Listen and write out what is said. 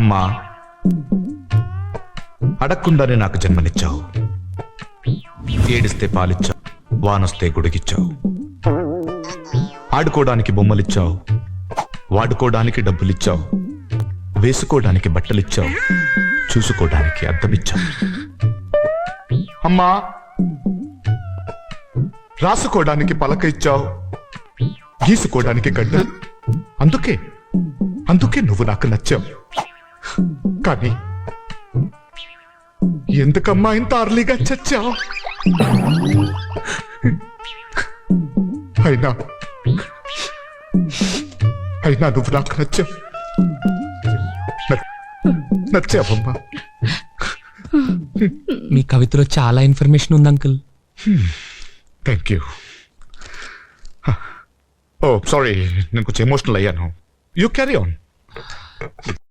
అమ్మా, అడగకుండానే నాకు జన్మనిచ్చావు. ఏడిస్తే పాలిచ్చావు, వానొస్తే గుడిగిచ్చావు. ఆడుకోవడానికి బొమ్మలిచ్చావు, వాడుకోవడానికి డబ్బులిచ్చావు, వేసుకోవడానికి బట్టలిచ్చావు, చూసుకోవడానికి అద్దమిచ్చావు. అమ్మా, రాసుకోవడానికి పలక ఇచ్చావు, గీసుకోవడానికి గడ్డ. అందుకే నువ్వు నాకు నచ్చావు. కానీ ఎందుకమ్మా ఇంత అర్లీగా చచ్చావు? అయినా నువ్వు నాకు నచ్చావమ్మా. మీ కవితలో చాలా ఇన్ఫర్మేషన్ ఉంది uncle. Thank you. Oh sorry, నేను కొంచెం ఎమోషనల్ అయ్యాను. You carry on.